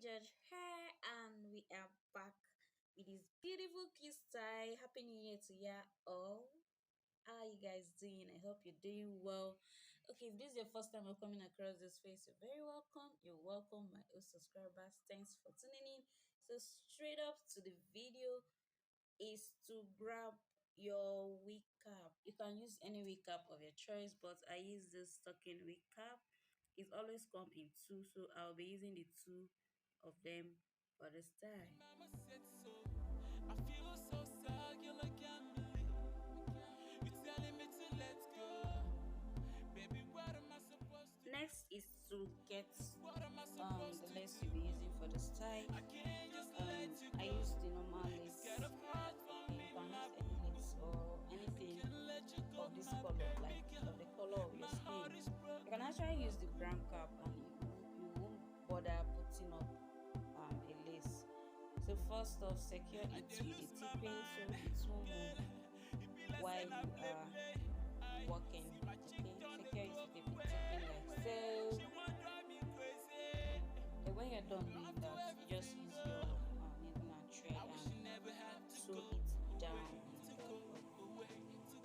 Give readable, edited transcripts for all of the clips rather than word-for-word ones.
George here, and we are back with this beautiful kiss tie. Happy New Year to ya all. How are you guys doing? I hope you're doing well. Okay, if this is your first time of coming across this face, you're very welcome. You're welcome, my old subscribers. Thanks for tuning in. So straight up to the video is to grab your wig cap. You can use any wig cap of your choice, but I use this stocking wig cap. It's always come in two, so I'll be using the two of them for the style. Mama said so. I feel so sad, girl, I can't believe you're telling me to let go. Baby, what am I supposed to Next is to get do? What am I supposed the to lace you'll be do? using for the style. I can't just let you I use go. the normal It's kind lace. of hard for Okay, you me, can my use any lace boo. or I anything can't let you go, of this my color, baby like of the girl. color of your My heart skin. is You can broken. actually use the gram cap and you won't bother putting up a lace. So first off, secure I it did with the lose my tipping so mind. it won't Girl, move it be like while saying I you play are play. I see walking. my chick Okay, turn to secure it go with the tipping away. like so. She want drive me crazy. Then when you're done Love doing to that, you just everything, use your girl. needle and thread I wish you and never had to sew go it away, down on to top go of away, to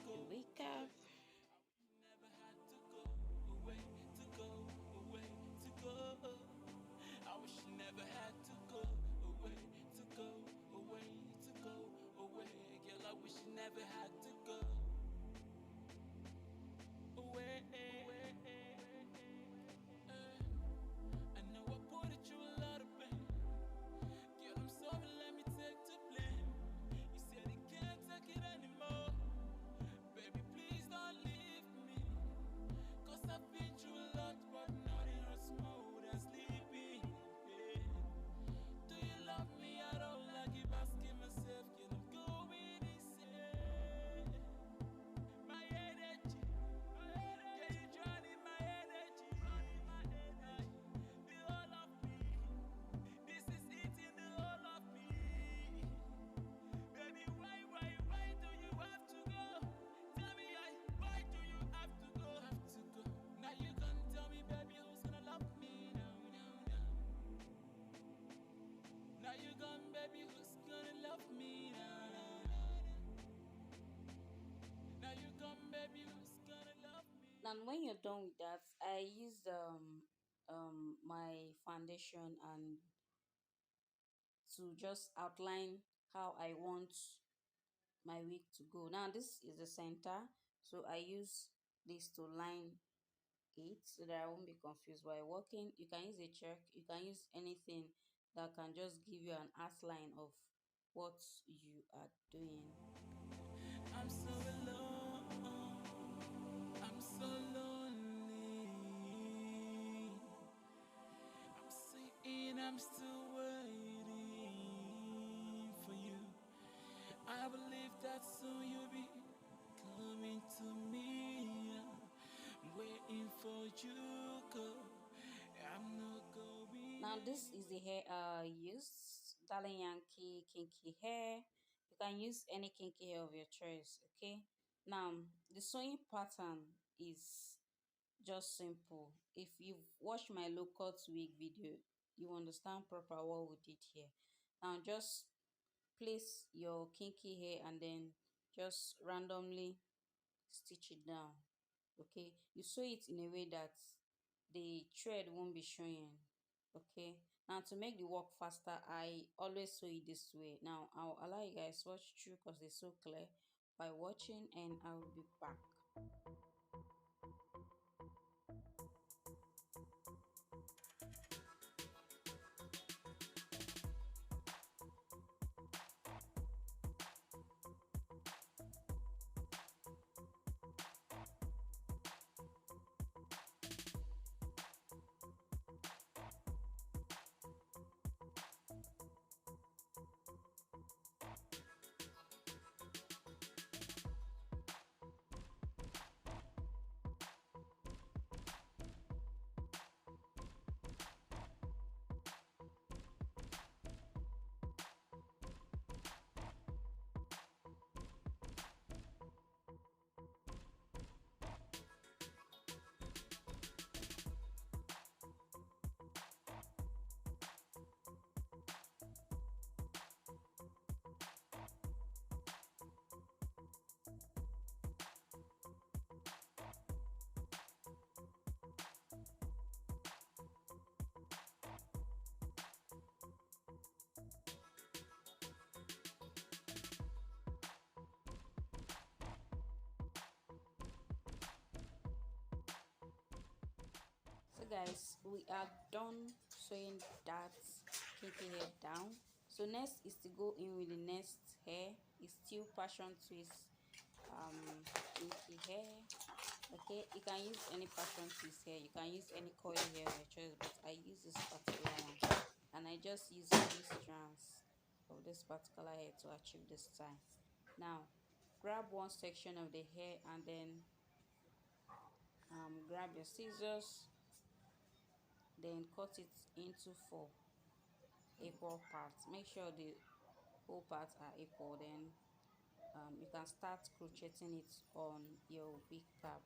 the go wig cap. away. I wish you never had to go away, to go away, to go. I wish you never had to go away, to go away, to go away. Girl, I wish you never had to go away. I know I put it through a lot of pain. Girl, I'm sorry, let me take the blame. You said you can't take it anymore. Baby, please don't leave me. Cause I've been through a lot, but nothing hurts more than sleeping. Yeah. Do you love me at all? I keep asking myself, can I go insane? My energy, can you drown in my energy? The whole of me, this is eating the whole of me. Baby, why do you have to go? Tell me why do you have to go? Have to go. Now you gonna tell me, baby, who's gonna love me now, now, now? Now you gone, baby, who's gonna love me now, now, now? Now you gone, baby, who's gonna love me? And when you're done with that, I use my foundation and to just outline how I want my wig to go. Now this is the center, so I use this to line it so that I won't be confused while working. You can use a check, you can use anything that can just give you an outline of what you are doing. I'm so alone, I'm so lonely. I'm saying I'm still waiting for you. I believe that soon you'll be coming to me. I'm waiting for you, girl. I'm not going Now this is the hair I used, Darling Yankee kinky hair. You can use any kinky hair of your choice, okay? Now the sewing pattern is just simple. If you've watched my Lowcut wig video, you understand proper what we did here. Now just place your kinky hair and then just randomly stitch it down. Okay, you sew it in a way that the thread won't be showing. Okay, now to make the work faster, I always sew it this way. Now I'll allow you guys watch through because they're so clear by watching, and I'll be back. So guys, we are done sewing that kinky hair down. So next is to go in with the next hair. It's still passion twist kinky hair. Okay, you can use any passion twist hair, you can use any coil hair of your choice, but I use this particular one, and I just use 3 strands of this particular hair to achieve this style. Now grab one section of the hair and then grab your scissors, then cut it into 4 equal parts. Make sure the whole parts are equal, then you can start crocheting it on your wig cap.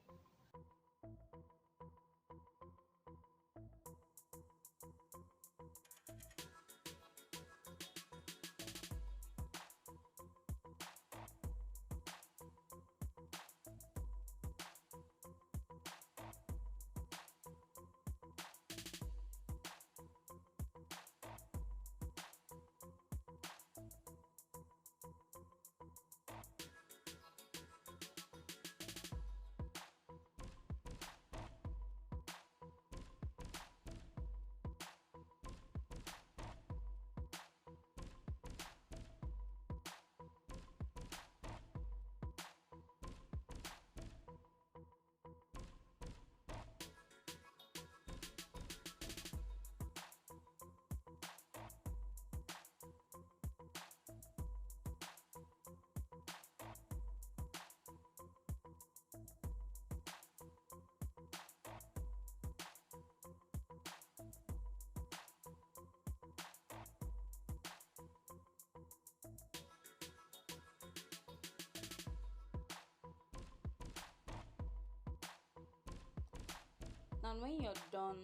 Now when you're done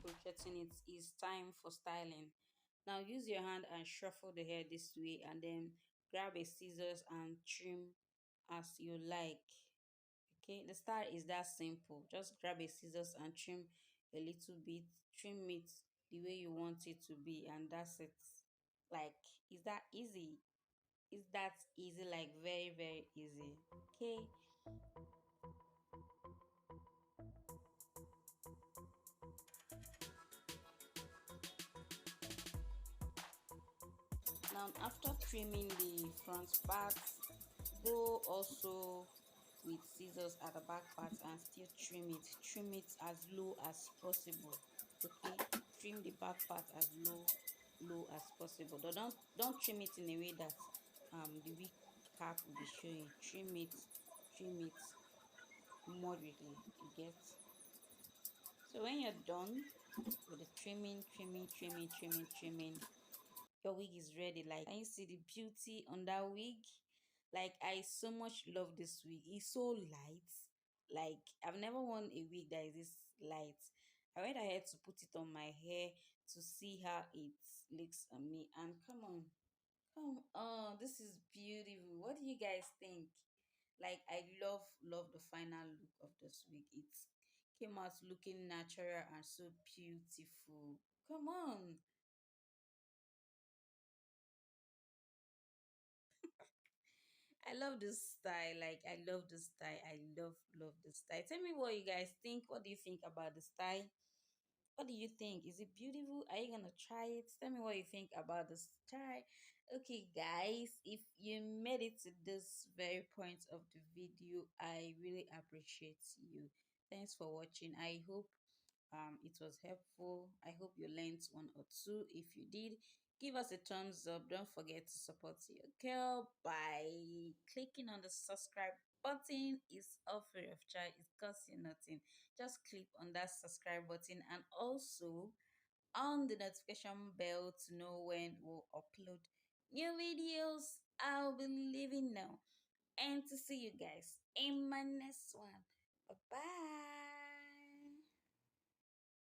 crocheting it, is time for styling. Now use your hand and shuffle the hair this way, and then grab a scissors and trim as you like. Okay, the style is that simple. Just grab a scissors and trim a little bit, trim it the way you want it to be, and that's it. Like, is that easy? Is that easy? Like, very, very easy. Okay. Now after trimming the front part, go also with scissors at the back part and still trim it as low as possible. Okay, trim the back part as low as possible. Don't trim it in a way that the wig cap will be showing. Trim it moderately, you get. So when you're done with the trimming, your wig is ready. Like, can you see the beauty on that wig? Like, I so much love this wig. It's so light. Like, I've never worn a wig that is this light. I went ahead to put it on my hair to see how it looks on me, and come on, this is beautiful. What do you guys think? Like, I love the final look of this wig. It came out looking natural and so beautiful. Come on. I love this style. Like, I love this style. I love this style. Tell me what you guys think. What do you think about the style? What do you think? Is it beautiful? Are you gonna try it? Tell me what you think about the style. Okay, guys, if you made it to this very point of the video, I really appreciate you. Thanks for watching. I hope it was helpful. I hope you learned one or two. If you did, give us a thumbs up. Don't forget to support your girl by clicking on the subscribe button. It's all free of charge. It costs you nothing. Just click on that subscribe button, and also on the notification bell to know when we'll upload new videos. I'll be leaving now, and to see you guys in my next one. Bye bye.